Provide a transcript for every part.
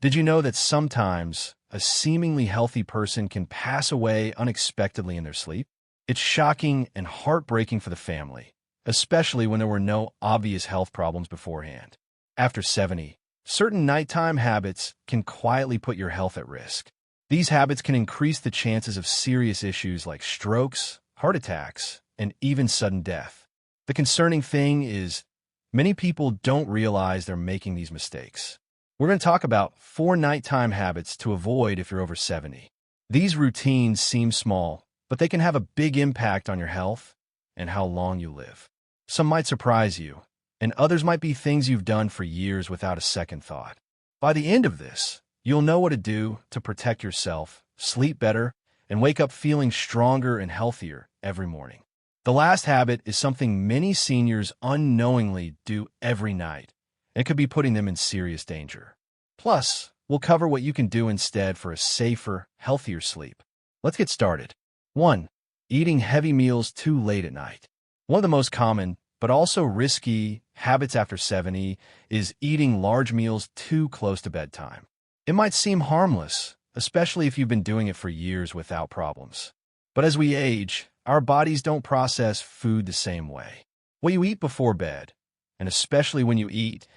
Did you know that sometimes a seemingly healthy person can pass away unexpectedly in their sleep? It's shocking and heartbreaking for the family, especially when there were no obvious health problems beforehand. After 70, certain nighttime habits can quietly put your health at risk. These habits can increase the chances of serious issues like strokes, heart attacks, and even sudden death. The concerning thing is, many people don't realize they're making these mistakes. We're going to talk about 4 nighttime habits to avoid if you're over 70. These routines seem small, but they can have a big impact on your health and how long you live. Some might surprise you, and others might be things you've done for years without a second thought. By the end of this, you'll know what to do to protect yourself, sleep better, and wake up feeling stronger and healthier every morning. The last habit is something many seniors unknowingly do every night, and it could be putting them in serious danger. Plus, we'll cover what you can do instead for a safer, healthier sleep. Let's get started. 1. Eating heavy meals too late at night. One of the most common, but also risky, habits after 70 is eating large meals too close to bedtime. It might seem harmless, especially if you've been doing it for years without problems. But as we age, our bodies don't process food the same way. What you eat before bed, and especially when you eat,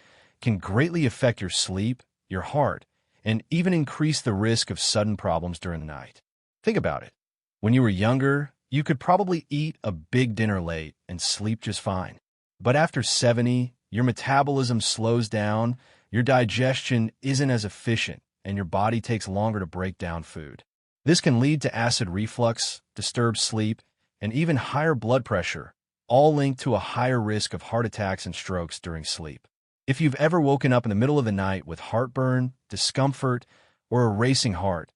can greatly affect your sleep, your heart, and even increase the risk of sudden problems during the night. Think about it. When you were younger, you could probably eat a big dinner late and sleep just fine. But after 70, your metabolism slows down, your digestion isn't as efficient, and your body takes longer to break down food. This can lead to acid reflux, disturbed sleep, and even higher blood pressure, all linked to a higher risk of heart attacks and strokes during sleep. If you've ever woken up in the middle of the night with heartburn, discomfort, or a racing heart,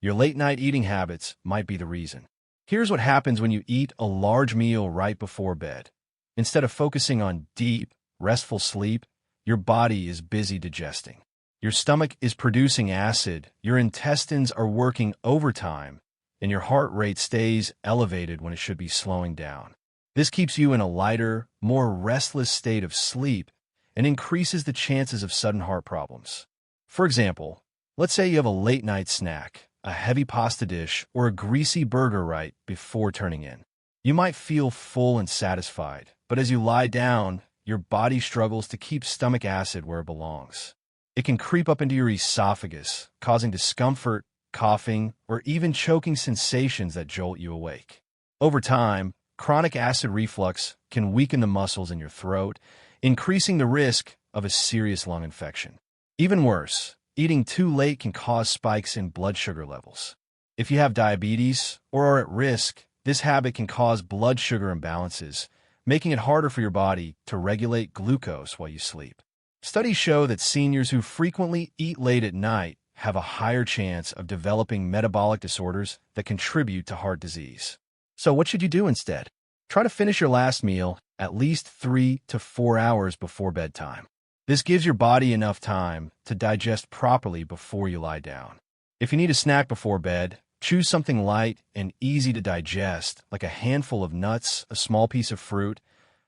your late-night eating habits might be the reason. Here's what happens when you eat a large meal right before bed. Instead of focusing on deep, restful sleep, your body is busy digesting. Your stomach is producing acid, your intestines are working overtime, and your heart rate stays elevated when it should be slowing down. This keeps you in a lighter, more restless state of sleep and increases the chances of sudden heart problems. For example, let's say you have a late-night snack, a heavy pasta dish, or a greasy burger right before turning in. You might feel full and satisfied, but as you lie down, your body struggles to keep stomach acid where it belongs. It can creep up into your esophagus, causing discomfort, coughing, or even choking sensations that jolt you awake. Over time, chronic acid reflux can weaken the muscles in your throat, increasing the risk of a serious lung infection. Even worse, eating too late can cause spikes in blood sugar levels. If you have diabetes or are at risk, this habit can cause blood sugar imbalances, making it harder for your body to regulate glucose while you sleep. Studies show that seniors who frequently eat late at night have a higher chance of developing metabolic disorders that contribute to heart disease. So what should you do instead? Try to finish your last meal at least 3 to 4 hours before bedtime. This gives your body enough time to digest properly before you lie down. If you need a snack before bed, choose something light and easy to digest, like a handful of nuts, a small piece of fruit,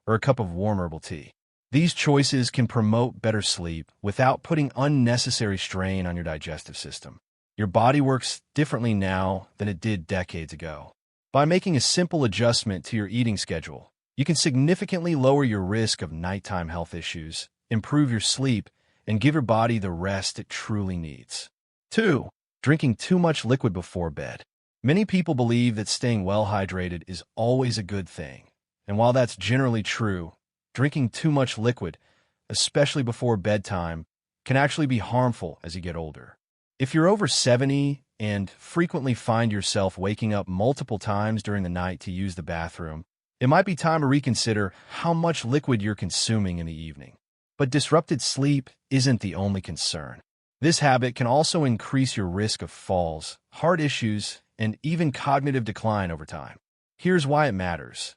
or a cup of warm herbal tea. These choices can promote better sleep without putting unnecessary strain on your digestive system. Your body works differently now than it did decades ago. By making a simple adjustment to your eating schedule, you can significantly lower your risk of nighttime health issues, improve your sleep, and give your body the rest it truly needs. 2. Drinking too much liquid before bed. Many people believe that staying well hydrated is always a good thing. And while that's generally true, drinking too much liquid, especially before bedtime, can actually be harmful as you get older. If you're over 70 and frequently find yourself waking up multiple times during the night to use the bathroom, it might be time to reconsider how much liquid you're consuming in the evening. But disrupted sleep isn't the only concern. This habit can also increase your risk of falls, heart issues, and even cognitive decline over time. Here's why it matters.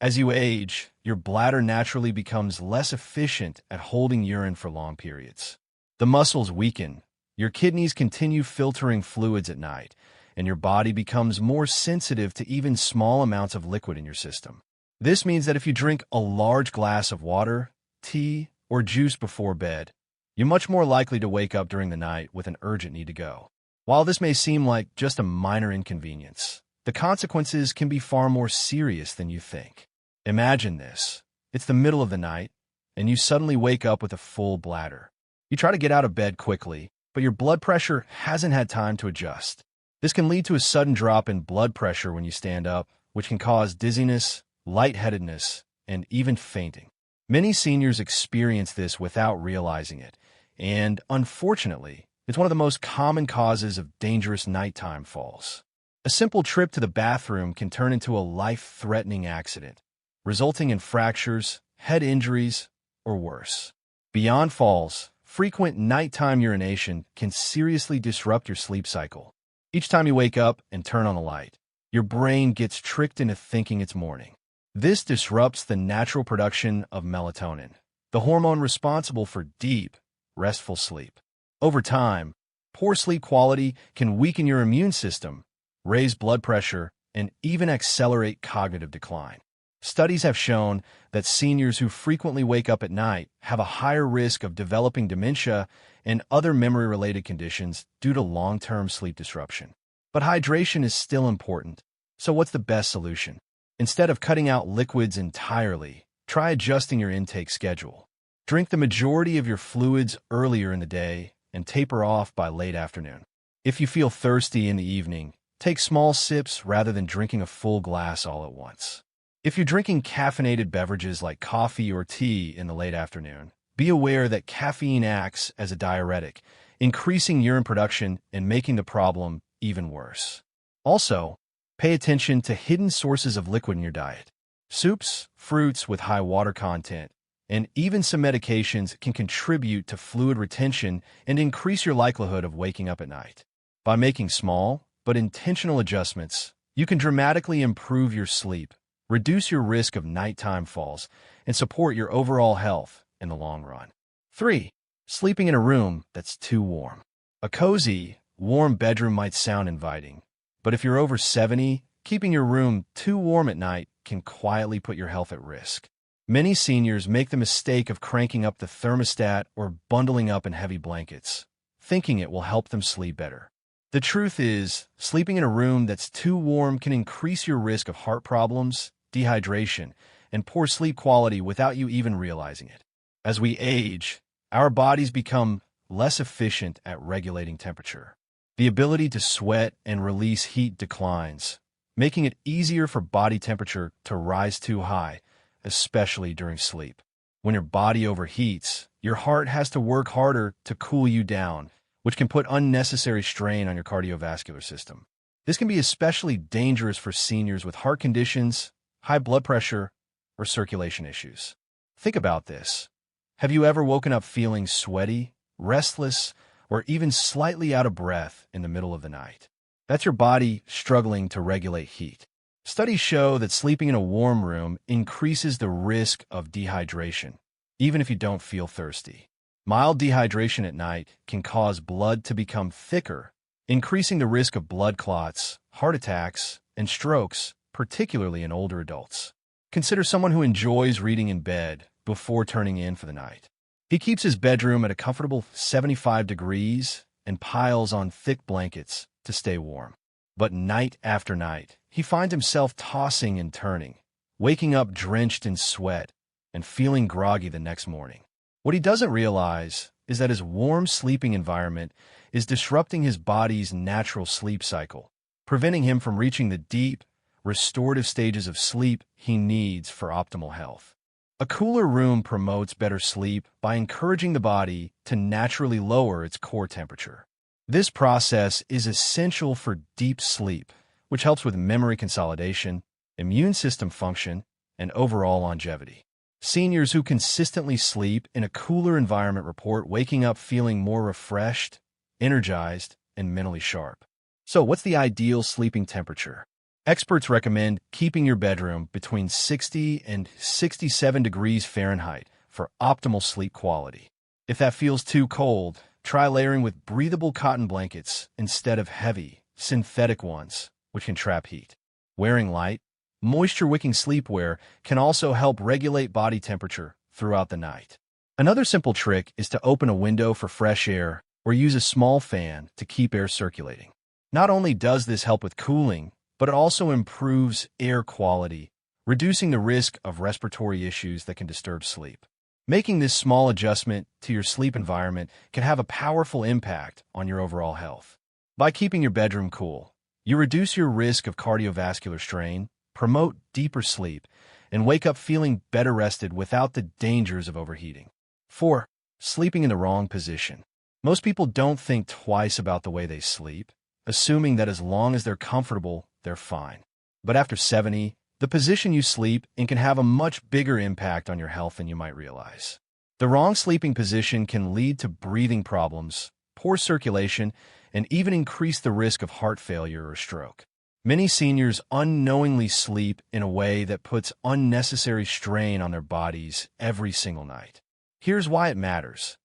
As you age, your bladder naturally becomes less efficient at holding urine for long periods. The muscles weaken, your kidneys continue filtering fluids at night, and your body becomes more sensitive to even small amounts of liquid in your system. This means that if you drink a large glass of water, tea, or juice before bed, you're much more likely to wake up during the night with an urgent need to go. While this may seem like just a minor inconvenience, the consequences can be far more serious than you think. Imagine this. It's the middle of the night, and you suddenly wake up with a full bladder. You try to get out of bed quickly, but your blood pressure hasn't had time to adjust. This can lead to a sudden drop in blood pressure when you stand up, which can cause dizziness, lightheadedness, and even fainting. Many seniors experience this without realizing it, and unfortunately, it's one of the most common causes of dangerous nighttime falls. A simple trip to the bathroom can turn into a life-threatening accident, resulting in fractures, head injuries, or worse. Beyond falls, frequent nighttime urination can seriously disrupt your sleep cycle. Each time you wake up and turn on the light, your brain gets tricked into thinking it's morning. This disrupts the natural production of melatonin, the hormone responsible for deep, restful sleep. Over time, poor sleep quality can weaken your immune system, raise blood pressure, and even accelerate cognitive decline. Studies have shown that seniors who frequently wake up at night have a higher risk of developing dementia and other memory-related conditions due to long-term sleep disruption. But hydration is still important. So what's the best solution? Instead of cutting out liquids entirely, try adjusting your intake schedule. Drink the majority of your fluids earlier in the day and taper off by late afternoon. If you feel thirsty in the evening, take small sips rather than drinking a full glass all at once. If you're drinking caffeinated beverages like coffee or tea in the late afternoon, be aware that caffeine acts as a diuretic, increasing urine production and making the problem even worse. Also, pay attention to hidden sources of liquid in your diet. Soups, fruits with high water content, and even some medications can contribute to fluid retention and increase your likelihood of waking up at night. By making small but intentional adjustments, you can dramatically improve your sleep, reduce your risk of nighttime falls, and support your overall health in the long run. 3. Sleeping in a room that's too warm. A cozy, warm bedroom might sound inviting, but if you're over 70, keeping your room too warm at night can quietly put your health at risk. Many seniors make the mistake of cranking up the thermostat or bundling up in heavy blankets, thinking it will help them sleep better. The truth is, sleeping in a room that's too warm can increase your risk of heart problems, dehydration, and poor sleep quality without you even realizing it. As we age, our bodies become less efficient at regulating temperature. The ability to sweat and release heat declines, making it easier for body temperature to rise too high, especially during sleep. When your body overheats, your heart has to work harder to cool you down, which can put unnecessary strain on your cardiovascular system. This can be especially dangerous for seniors with heart conditions, high blood pressure, or circulation issues. Think about this. Have you ever woken up feeling sweaty, restless, or even slightly out of breath in the middle of the night? That's your body struggling to regulate heat. Studies show that sleeping in a warm room increases the risk of dehydration, even if you don't feel thirsty. Mild dehydration at night can cause blood to become thicker, increasing the risk of blood clots, heart attacks, and strokes, particularly in older adults. Consider someone who enjoys reading in bed before turning in for the night. He keeps his bedroom at a comfortable 75 degrees and piles on thick blankets to stay warm. But night after night, he finds himself tossing and turning, waking up drenched in sweat, and feeling groggy the next morning. What he doesn't realize is that his warm sleeping environment is disrupting his body's natural sleep cycle, preventing him from reaching the deep, restorative stages of sleep he needs for optimal health. A cooler room promotes better sleep by encouraging the body to naturally lower its core temperature. This process is essential for deep sleep, which helps with memory consolidation, immune system function, and overall longevity. Seniors who consistently sleep in a cooler environment report waking up feeling more refreshed, energized, and mentally sharp. So, what's the ideal sleeping temperature? Experts recommend keeping your bedroom between 60 and 67 degrees Fahrenheit for optimal sleep quality. If that feels too cold, try layering with breathable cotton blankets instead of heavy, synthetic ones, which can trap heat. Wearing light, moisture-wicking sleepwear can also help regulate body temperature throughout the night. Another simple trick is to open a window for fresh air or use a small fan to keep air circulating. Not only does this help with cooling, but it also improves air quality, reducing the risk of respiratory issues that can disturb sleep. Making this small adjustment to your sleep environment can have a powerful impact on your overall health. By keeping your bedroom cool, you reduce your risk of cardiovascular strain, promote deeper sleep, and wake up feeling better rested without the dangers of overheating. 4. Sleeping in the wrong position. Most people don't think twice about the way they sleep, assuming that as long as they're comfortable, they're fine. But after 70, the position you sleep in can have a much bigger impact on your health than you might realize. The wrong sleeping position can lead to breathing problems, poor circulation, and even increase the risk of heart failure or stroke. Many seniors unknowingly sleep in a way that puts unnecessary strain on their bodies every single night. Here's why it matters.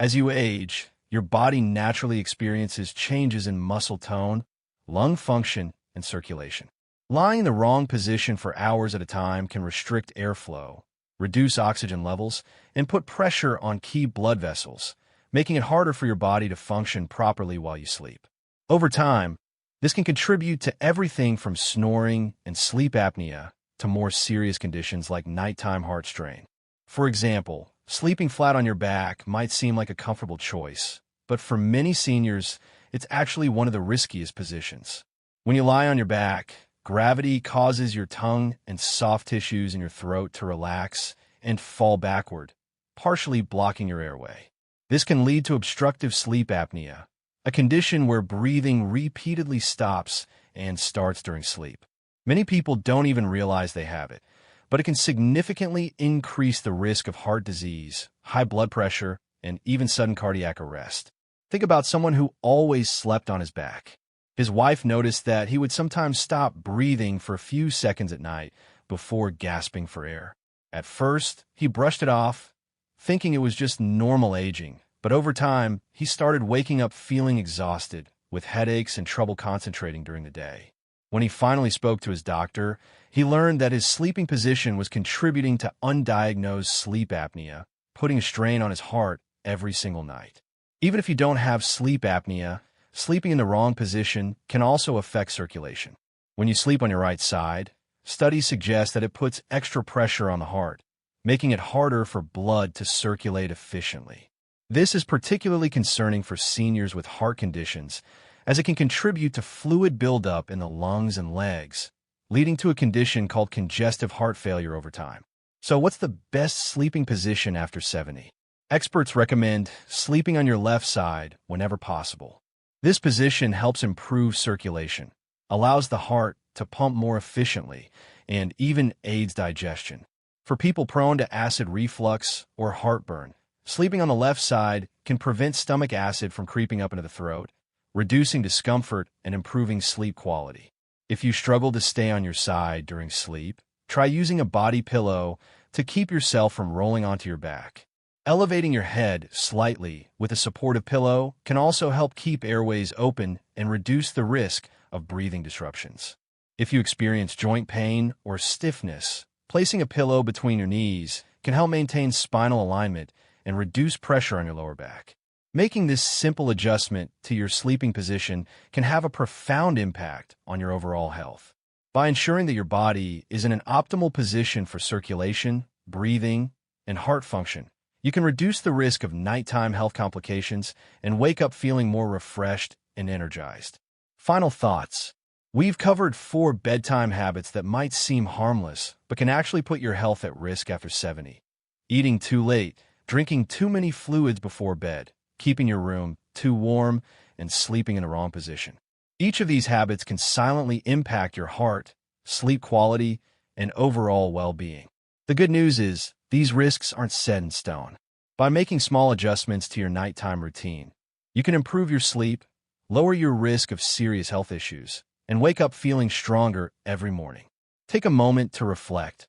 As you age, your body naturally experiences changes in muscle tone, lung function, and circulation. Lying in the wrong position for hours at a time can restrict airflow, reduce oxygen levels, and put pressure on key blood vessels, making it harder for your body to function properly while you sleep. Over time, this can contribute to everything from snoring and sleep apnea to more serious conditions like nighttime heart strain. For example, sleeping flat on your back might seem like a comfortable choice, but for many seniors, it's actually one of the riskiest positions. When you lie on your back, gravity causes your tongue and soft tissues in your throat to relax and fall backward, partially blocking your airway. This can lead to obstructive sleep apnea, a condition where breathing repeatedly stops and starts during sleep. Many people don't even realize they have it, but it can significantly increase the risk of heart disease, high blood pressure, and even sudden cardiac arrest. Think about someone who always slept on his back. His wife noticed that he would sometimes stop breathing for a few seconds at night before gasping for air. At first, he brushed it off, thinking it was just normal aging, but over time, he started waking up feeling exhausted, with headaches and trouble concentrating during the day. When he finally spoke to his doctor, he learned that his sleeping position was contributing to undiagnosed sleep apnea, putting a strain on his heart every single night. Even if you don't have sleep apnea, sleeping in the wrong position can also affect circulation. When you sleep on your right side, studies suggest that it puts extra pressure on the heart, making it harder for blood to circulate efficiently. This is particularly concerning for seniors with heart conditions, as it can contribute to fluid buildup in the lungs and legs, leading to a condition called congestive heart failure over time. So what's the best sleeping position after 70? Experts recommend sleeping on your left side whenever possible. This position helps improve circulation, allows the heart to pump more efficiently, and even aids digestion. For people prone to acid reflux or heartburn, sleeping on the left side can prevent stomach acid from creeping up into the throat, reducing discomfort and improving sleep quality. If you struggle to stay on your side during sleep, try using a body pillow to keep yourself from rolling onto your back. Elevating your head slightly with a supportive pillow can also help keep airways open and reduce the risk of breathing disruptions. If you experience joint pain or stiffness, placing a pillow between your knees can help maintain spinal alignment and reduce pressure on your lower back. Making this simple adjustment to your sleeping position can have a profound impact on your overall health. By ensuring that your body is in an optimal position for circulation, breathing, and heart function, you can reduce the risk of nighttime health complications and wake up feeling more refreshed and energized. Final thoughts. We've covered 4 bedtime habits that might seem harmless, but can actually put your health at risk after 70. Eating too late, drinking too many fluids before bed, keeping your room too warm, and sleeping in the wrong position. Each of these habits can silently impact your heart, sleep quality, and overall well-being. The good news is, these risks aren't set in stone. By making small adjustments to your nighttime routine, you can improve your sleep, lower your risk of serious health issues, and wake up feeling stronger every morning. Take a moment to reflect.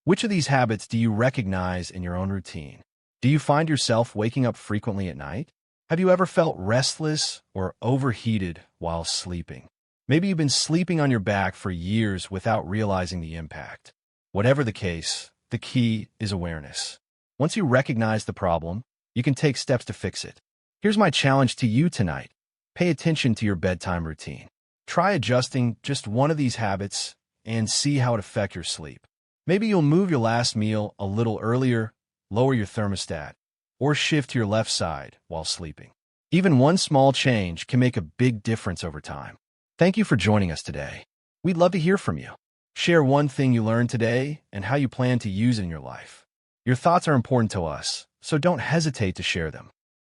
Which of these habits do you recognize in your own routine? Do you find yourself waking up frequently at night? Have you ever felt restless or overheated while sleeping? Maybe you've been sleeping on your back for years without realizing the impact. Whatever the case, the key is awareness. Once you recognize the problem, you can take steps to fix it. Here's my challenge to you tonight. Pay attention to your bedtime routine. Try adjusting just one of these habits and see how it affects your sleep. Maybe you'll move your last meal a little earlier, lower your thermostat, or shift to your left side while sleeping. Even one small change can make a big difference over time. Thank you for joining us today. We'd love to hear from you. Share one thing you learned today and how you plan to use it in your life. Your thoughts are important to us, so don't hesitate to share them.